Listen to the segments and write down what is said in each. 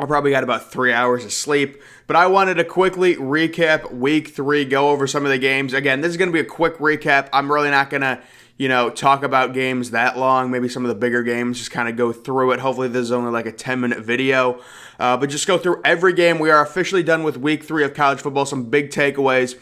I probably got about 3 hours of sleep, but I wanted to quickly recap week 3, go over some of the games. Again, this is going to be a quick recap. I'm really not going to, talk about games that long, maybe some of the bigger games, just kind of go through it. Hopefully this is only like a 10-minute video, but just go through every game. We are officially done with week 3 of college football. Some big takeaways.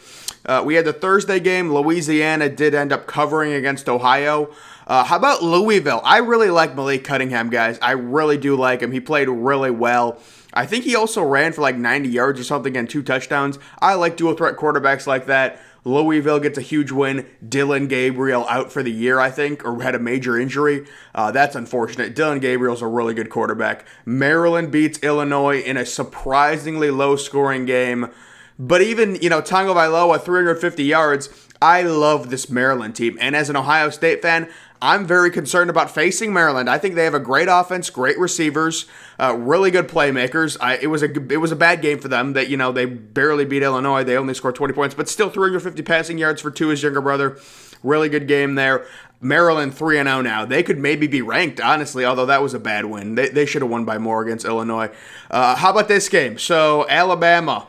We had the Thursday game. Louisiana did end up covering against Ohio. How about Louisville? I really like Malik Cunningham, guys. I really do like him. He played really well. I think he also ran for like 90 yards or something and 2 touchdowns. I like dual threat quarterbacks like that. Louisville gets a huge win. Dylan Gabriel out for the year, I think, or had a major injury. That's unfortunate. Dylan Gabriel's a really good quarterback. Maryland beats Illinois in a surprisingly low-scoring game. But even, Tagovailoa, 350 yards, I love this Maryland team. And as an Ohio State fan, I'm very concerned about facing Maryland. I think they have a great offense, great receivers, really good playmakers. It was a bad game for them that, they barely beat Illinois. They only scored 20 points, but still 350 passing yards for Tua's younger brother. Really good game there. Maryland 3-0 now. They could maybe be ranked, honestly, although that was a bad win. They should have won by more against Illinois. How about this game? So Alabama,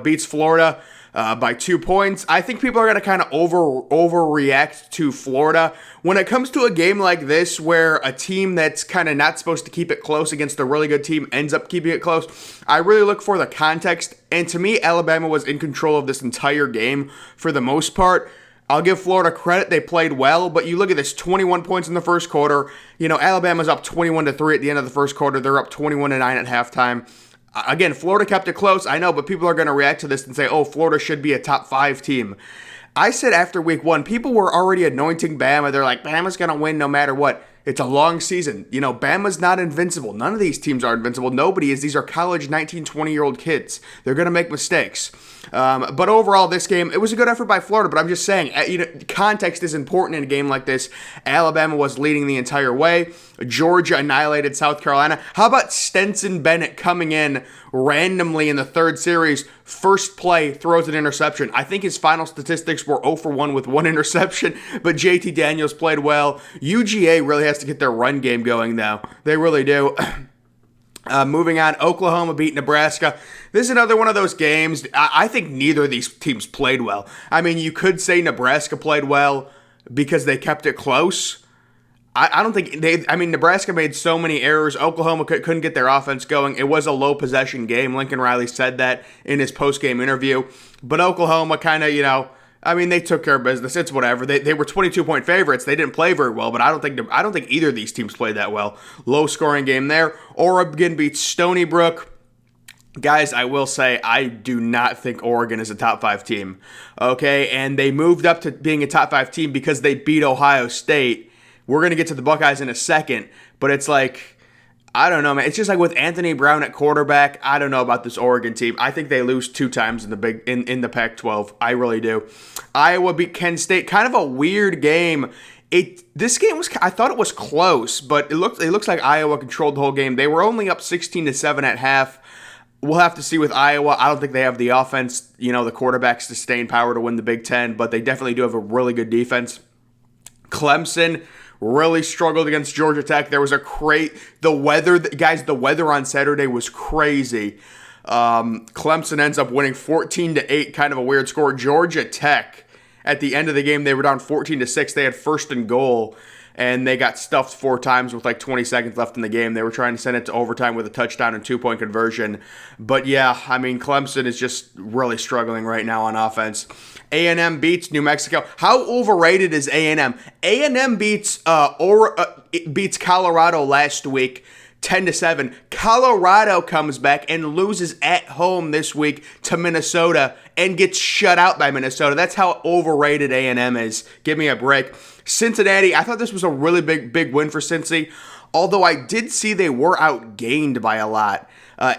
beats Florida by 2 points. I think people are going to kind of overreact to Florida. When it comes to a game like this where a team that's kind of not supposed to keep it close against a really good team ends up keeping it close, I really look for the context. And to me, Alabama was in control of this entire game for the most part. I'll give Florida credit. They played well, but you look at this, 21 points in the first quarter. Alabama's up 21-3 at the end of the first quarter. They're up 21-9 at halftime. Again, Florida kept it close, I know, but people are going to react to this and say, oh, Florida should be a top 5 team. I said after week 1, people were already anointing Bama. They're like, Bama's going to win no matter what. It's a long season. Bama's not invincible. None of these teams are invincible. Nobody is. These are college 19, 20-year-old kids. They're going to make mistakes. But overall, this game, it was a good effort by Florida, but I'm just saying, context is important in a game like this. Alabama was leading the entire way. Georgia annihilated South Carolina. How about Stetson Bennett coming in randomly in the third series? First play, throws an interception. I think his final statistics were 0 for 1 with 1 interception, but JT Daniels played well. UGA really has to get their run game going, though. They really do. Moving on, Oklahoma beat Nebraska. This is another one of those games. I think neither of these teams played well. I mean, you could say Nebraska played well because they kept it close. I don't think Nebraska made so many errors. Oklahoma couldn't get their offense going. It was a low possession game. Lincoln Riley said that in his post-game interview. But Oklahoma kind of, they took care of business. It's whatever. They were 22-point favorites. They didn't play very well, but I don't think either of these teams played that well. Low-scoring game there. Oregon beats Stony Brook. Guys, I will say I do not think Oregon is a top 5 team. Okay, and they moved up to being a top 5 team because they beat Ohio State. We're going to get to the Buckeyes in a second, but it's like, I don't know, man. It's just like with Anthony Brown at quarterback, I don't know about this Oregon team. I think they lose 2 times in the Pac-12. I really do. Iowa beat Kent State. Kind of a weird game. This game was, I thought it was close, but it looks like Iowa controlled the whole game. They were only up 16-7 at half. We'll have to see with Iowa. I don't think they have the offense, the quarterback's staying power to win the Big Ten, but they definitely do have a really good defense. Clemson really struggled against Georgia Tech. There was the weather on Saturday was crazy. Clemson ends up winning 14-8, kind of a weird score. Georgia Tech, at the end of the game, they were down 14-6. They had first and goal, and they got stuffed 4 times with like 20 seconds left in the game. They were trying to send it to overtime with a touchdown and 2-point conversion. But yeah, Clemson is just really struggling right now on offense. A&M beats New Mexico. How overrated is A&M? A&M beats Colorado last week 10-7. Colorado comes back and loses at home this week to Minnesota and gets shut out by Minnesota. That's how overrated A&M is. Give me a break. Cincinnati, I thought this was a really big win for Cincy, although I did see they were outgained by a lot.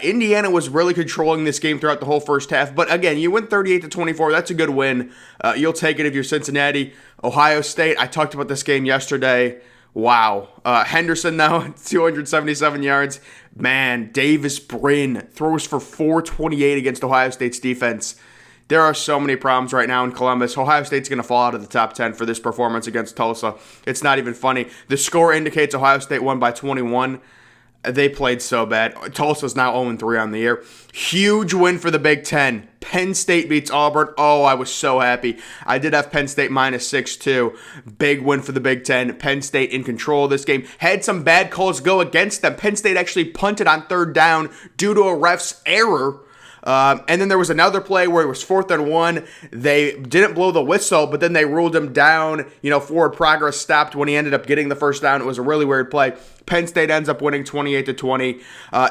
Indiana was really controlling this game throughout the whole first half, but again, you win 38-24. That's a good win. You'll take it if you're Cincinnati. Ohio State, I talked about this game yesterday. Wow. Henderson, though, 277 yards. Man, Davis Brin throws for 428 against Ohio State's defense. There are so many problems right now in Columbus. Ohio State's going to fall out of the top 10 for this performance against Tulsa. It's not even funny. The score indicates Ohio State won by 21. They played so bad. Tulsa's now 0-3 on the year. Huge win for the Big Ten. Penn State beats Auburn. Oh, I was so happy. I did have Penn State -6 too. Big win for the Big Ten. Penn State in control of this game. Had some bad calls go against them. Penn State actually punted on 3rd down due to a ref's error. And then there was another play where it was 4th and 1. They didn't blow the whistle, but then they ruled him down. Forward progress stopped when he ended up getting the first down. It was a really weird play. Penn State ends up winning 28-20.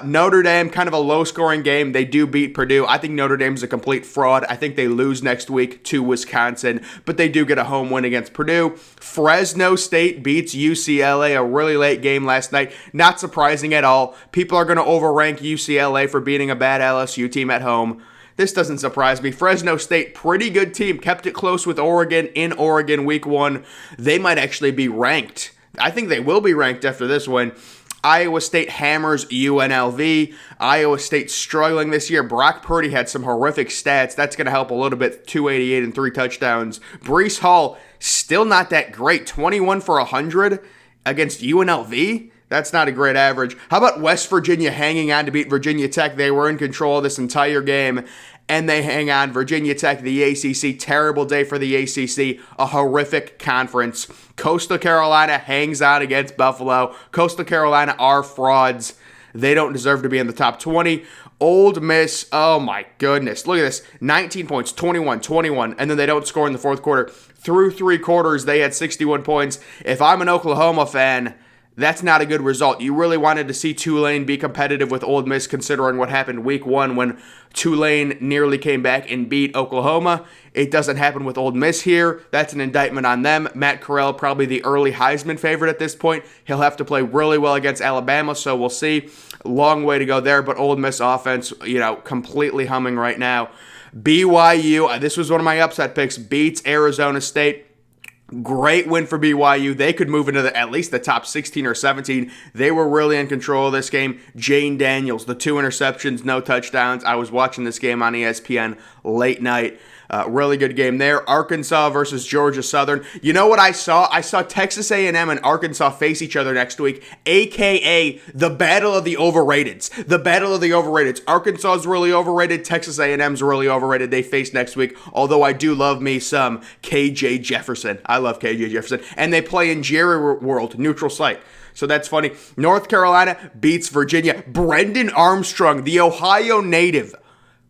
Notre Dame, kind of a low-scoring game. They do beat Purdue. I think Notre Dame's a complete fraud. I think they lose next week to Wisconsin, but they do get a home win against Purdue. Fresno State beats UCLA, a really late game last night. Not surprising at all. People are going to overrank UCLA for beating a bad LSU team at home. This doesn't surprise me. Fresno State, pretty good team. Kept it close with Oregon in Oregon week 1. They might actually be ranked. I think they will be ranked after this win. Iowa State hammers UNLV. Iowa State struggling this year. Brock Purdy had some horrific stats. That's going to help a little bit. 288 and 3 touchdowns. Breece Hall, still not that great. 21 for 100 against UNLV. That's not a great average. How about West Virginia hanging on to beat Virginia Tech? They were in control of this entire game, and they hang on. Virginia Tech, the ACC, terrible day for the ACC, a horrific conference. Coastal Carolina hangs on against Buffalo. Coastal Carolina are frauds. They don't deserve to be in the top 20. Ole Miss, oh my goodness. Look at this. 19 points, 21, and then they don't score in the fourth quarter. Through 3 quarters, they had 61 points. If I'm an Oklahoma fan, that's not a good result. You really wanted to see Tulane be competitive with Ole Miss, considering what happened week 1 when Tulane nearly came back and beat Oklahoma. It doesn't happen with Ole Miss here. That's an indictment on them. Matt Corral, probably the early Heisman favorite at this point. He'll have to play really well against Alabama, so we'll see. Long way to go there, but Ole Miss offense, completely humming right now. BYU, this was one of my upset picks, beats Arizona State. Great win for BYU. They could move into at least the top 16 or 17. They were really in control of this game. Jane Daniels, the 2 interceptions, no touchdowns. I was watching this game on ESPN late night. Really good game there. Arkansas versus Georgia Southern. You know what I saw? I saw Texas A&M and Arkansas face each other next week, a.k.a. the Battle of the Overrateds. The Battle of the Overrateds. Arkansas is really overrated. Texas A&M's really overrated. They face next week, although I do love me some KJ Jefferson. I love KJ Jefferson. And they play in Jerry World, neutral site. So that's funny. North Carolina beats Virginia. Brendan Armstrong, the Ohio native,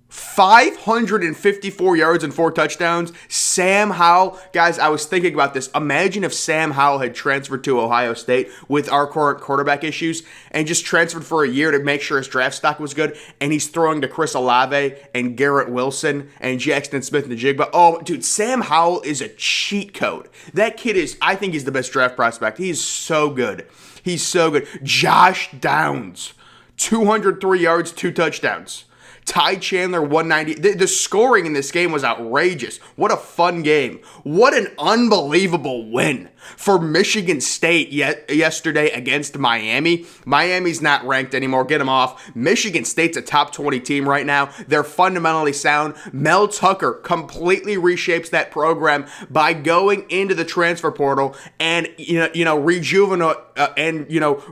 554 yards and 4 touchdowns. Sam Howell, guys, I was thinking about this. Imagine if Sam Howell had transferred to Ohio State with our current quarterback issues and just transferred for a year to make sure his draft stock was good, and he's throwing to Chris Olave and Garrett Wilson and Jackson Smith-Njigba. Oh, dude, Sam Howell is a cheat code. That kid is, I think he's the best draft prospect. He's so good. He's so good. Josh Downs, 203 yards, 2 touchdowns. Ty Chandler, 190. The scoring in this game was outrageous. What a fun game. What an unbelievable win for Michigan State yesterday against Miami. Miami's not ranked anymore. Get them off. Michigan State's a top 20 team right now. They're fundamentally sound. Mel Tucker completely reshapes that program by going into the transfer portal and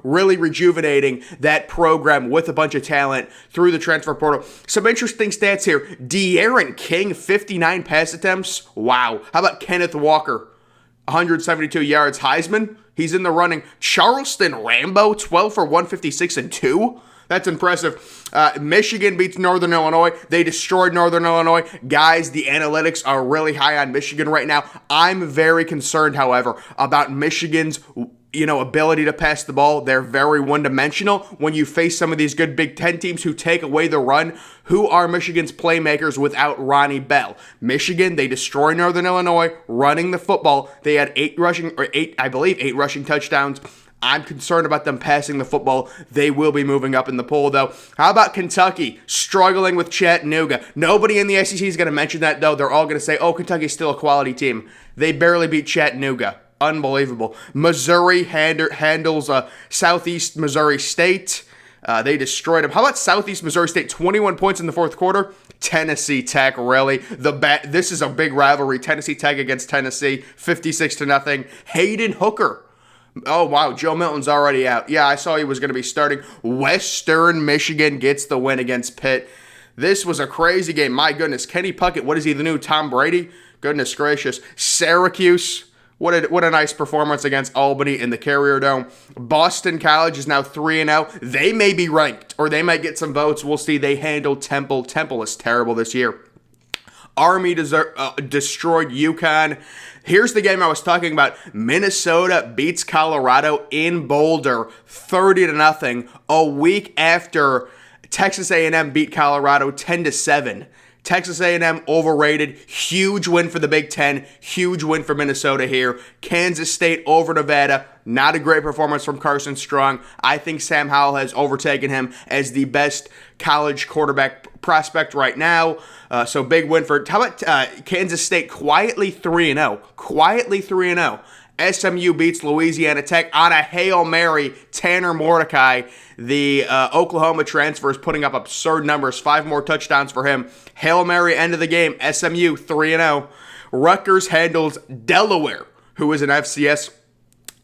really rejuvenating that program with a bunch of talent through the transfer portal. Some interesting stats here. De'Aaron King, 59 pass attempts. Wow. How about Kenneth Walker? 172 yards. Heisman, he's in the running. Charleston Rambo, 12 for 156 and 2. That's impressive. Michigan beats Northern Illinois. They destroyed Northern Illinois. Guys, the analytics are really high on Michigan right now. I'm very concerned, however, about Michigan's ability to pass the ball. They're very one-dimensional. When you face some of these good Big Ten teams who take away the run, who are Michigan's playmakers without Ronnie Bell? Michigan, they destroy Northern Illinois running the football. They had 8 rushing touchdowns. I'm concerned about them passing the football. They will be moving up in the poll, though. How about Kentucky struggling with Chattanooga? Nobody in the SEC is going to mention that, though. They're all going to say, oh, Kentucky's still a quality team. They barely beat Chattanooga. Unbelievable. Missouri handles Southeast Missouri State. They destroyed them. How about Southeast Missouri State? 21 points in the fourth quarter. Tennessee Tech, really. This is a big rivalry. Tennessee Tech against Tennessee, 56-0. Hayden Hooker, Oh, wow. Joe Milton's already out. Yeah, I saw he was going to be starting. Western Michigan gets the win against Pitt. This was a crazy game. My goodness. Kenny Puckett, what is he, the new Tom Brady? Goodness gracious. Syracuse, what a nice performance against Albany in the Carrier Dome. Boston College is now 3-0. They may be ranked, or they might get some votes. We'll see. They handled Temple. Temple is terrible this year. Army destroyed UConn. Here's the game I was talking about. Minnesota beats Colorado in Boulder 30-0 a week after Texas A&M beat Colorado 10-7. Texas A&M overrated. Huge win for the Big Ten. Huge win for Minnesota here. Kansas State over Nevada. Not a great performance from Carson Strong. I think Sam Howell has overtaken him as the best college quarterback prospect right now. So big win for... How about Kansas State quietly 3-0? Quietly 3-0. SMU beats Louisiana Tech on a Hail Mary. Tanner Mordecai, the Oklahoma transfer, is putting up absurd numbers. 5 more touchdowns for him. Hail Mary, end of the game. SMU 3-0. Rutgers handles Delaware, who is an FCS.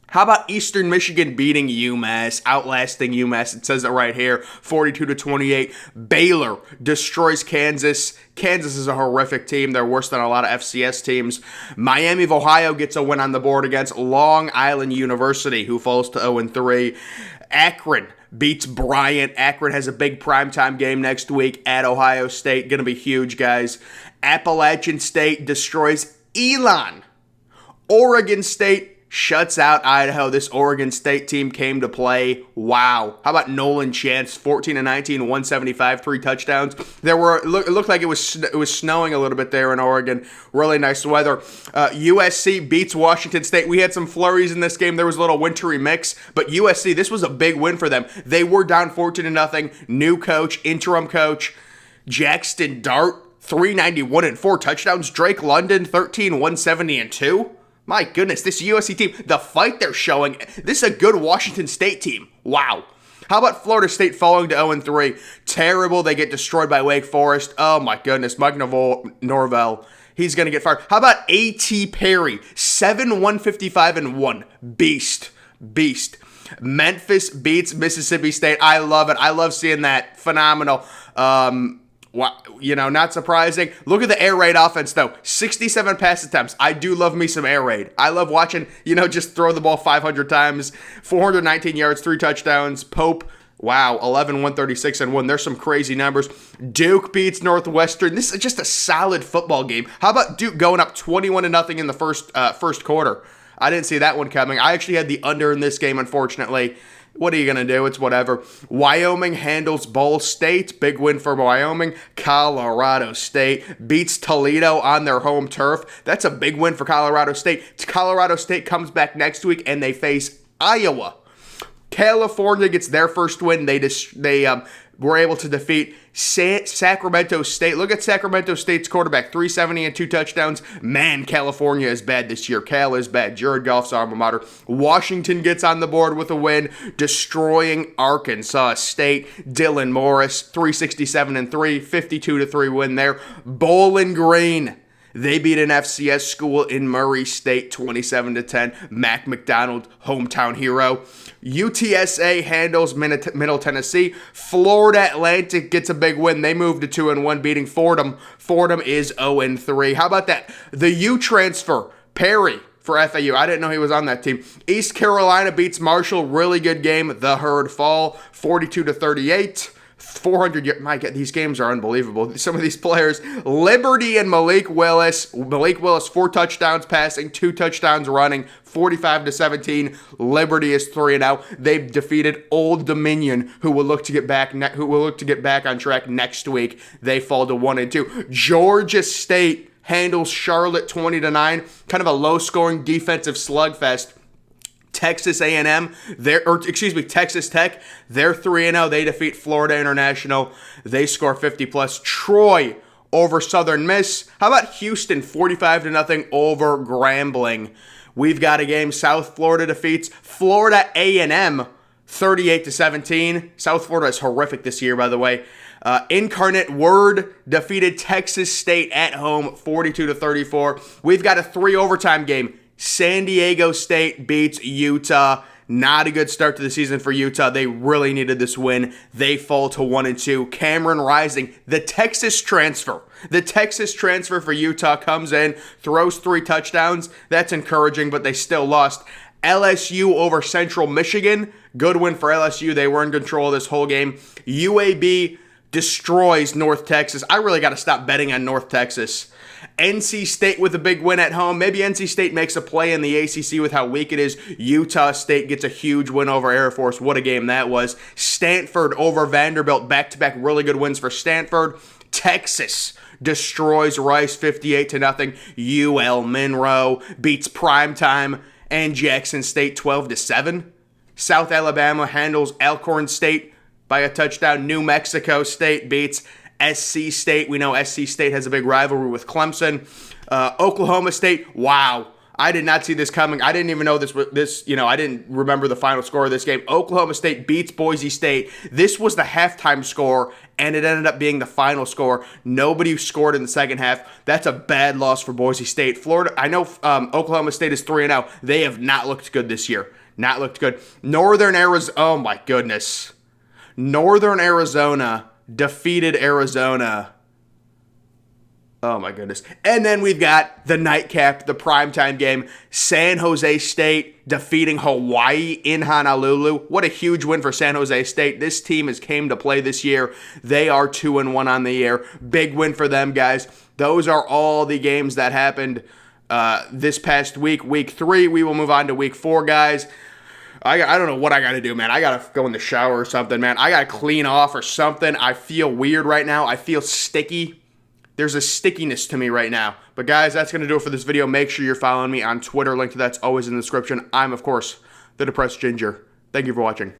How about Eastern Michigan beating UMass, outlasting UMass? It says it right here, 42-28. Baylor destroys Kansas. Kansas is a horrific team. They're worse than a lot of FCS teams. Miami of Ohio gets a win on the board against Long Island University, who falls to 0-3. Akron beats Bryant. Akron has a big primetime game next week at Ohio State. Going to be huge, guys. Appalachian State destroys Elon. Oregon State shuts out Idaho. This Oregon State team came to play. Wow. How about Nolan Chance? 14-19, 175, 3 touchdowns. It looked like it was snowing a little bit there in Oregon. Really nice weather. USC beats Washington State. We had some flurries in this game. There was a little wintry mix, but USC, this was a big win for them. They were down 14-0. New coach, interim coach, Jackson Dart, 391 and 4 touchdowns. Drake London, 13, 170 and 2. My goodness, this USC team, the fight they're showing, this is a good Washington State team. Wow. How about Florida State falling to 0-3? Terrible. They get destroyed by Wake Forest. Oh my goodness. Mike Norvell, he's going to get fired. How about A.T. Perry? 155-1. Beast. Memphis beats Mississippi State. I love it. I love seeing that. Phenomenal. Not surprising. Look at the air raid offense, though. 67 pass attempts. I do love me some air raid. I love watching, just throw the ball 500 times. 419 yards, 3 touchdowns. Pope, wow, 11, 136, and 1. There's some crazy numbers. Duke beats Northwestern. This is just a solid football game. How about Duke going up 21-0 in the first quarter? I didn't see that one coming. I actually had the under in this game, unfortunately. What are you going to do? It's whatever. Wyoming handles Ball State. Big win for Wyoming. Colorado State beats Toledo on their home turf. That's a big win for Colorado State. Colorado State comes back next week and they face Iowa. California gets their first win. They were able to defeat Sacramento State. Look at Sacramento State's quarterback, 370 and 2 touchdowns. Man, California is bad this year. Cal is bad. Jared Goff's alma mater. Washington gets on the board with a win, destroying Arkansas State. Dylan Morris, 367 and 3, 52-3 win there. Bowling Green, they beat an FCS school in Murray State, 27-10. Mac McDonald, hometown hero. UTSA handles Middle Tennessee. Florida Atlantic gets a big win. They move to 2-1, beating Fordham. Fordham is 0-3. How about that? The U transfer, Perry, for FAU. I didn't know he was on that team. East Carolina beats Marshall. Really good game. The Herd fall, 42-38. 400 yards. My God, these games are unbelievable. Some of these players. Liberty and Malik Willis. Malik Willis, 4 touchdowns passing, 2 touchdowns running, 45-17. Liberty is 3-0. They've defeated Old Dominion, who will look to get back on track next week. They fall to 1-2. Georgia State handles Charlotte 20-9. Kind of a low-scoring defensive slugfest. Texas A&M, Texas Tech, they're 3-0. They defeat Florida International. They score 50+. Troy over Southern Miss. How about Houston, 45-0 over Grambling? We've got a game. South Florida defeats Florida A&M, 38-17. South Florida is horrific this year, by the way. Incarnate Word defeated Texas State at home, 42-34. We've got a 3 overtime game. San Diego State beats Utah. Not a good start to the season for Utah. They really needed this win. They fall to 1-2. Cameron Rising, the Texas transfer. The Texas transfer for Utah comes in, throws 3 touchdowns. That's encouraging, but they still lost. LSU over Central Michigan. Good win for LSU. They were in control of this whole game. UAB destroys North Texas. I really got to stop betting on North Texas. NC State with a big win at home. Maybe NC State makes a play in the ACC with how weak it is. Utah State gets a huge win over Air Force. What a game that was. Stanford over Vanderbilt. Back-to-back really good wins for Stanford. Texas destroys Rice 58-0. UL Monroe beats Primetime and Jackson State 12-7. South Alabama handles Alcorn State by a touchdown. New Mexico State beats SC State. We know SC State has a big rivalry with Clemson. Oklahoma State, wow. I did not see this coming. I didn't even know I didn't remember the final score of this game. Oklahoma State beats Boise State. This was the halftime score, and it ended up being the final score. Nobody scored in the second half. That's a bad loss for Boise State. Florida, I know Oklahoma State is 3-0. They have not looked good this year. Not looked good. Northern Arizona, oh my goodness. Northern Arizona defeated Arizona. Oh my goodness. And then we've got the nightcap, the primetime game. San Jose State defeating Hawaii in Honolulu. What a huge win for San Jose State. This team has came to play this year. They are 2-1 on the year. Big win for them, guys. Those are all the games that happened this past week. Week 3, we will move on to week 4, guys. I don't know what I got to do, man. I got to go in the shower or something, man. I got to clean off or something. I feel weird right now. I feel sticky. There's a stickiness to me right now. But guys, that's going to do it for this video. Make sure you're following me on Twitter. Link to that's always in the description. I'm, of course, the Depressed Ginger. Thank you for watching.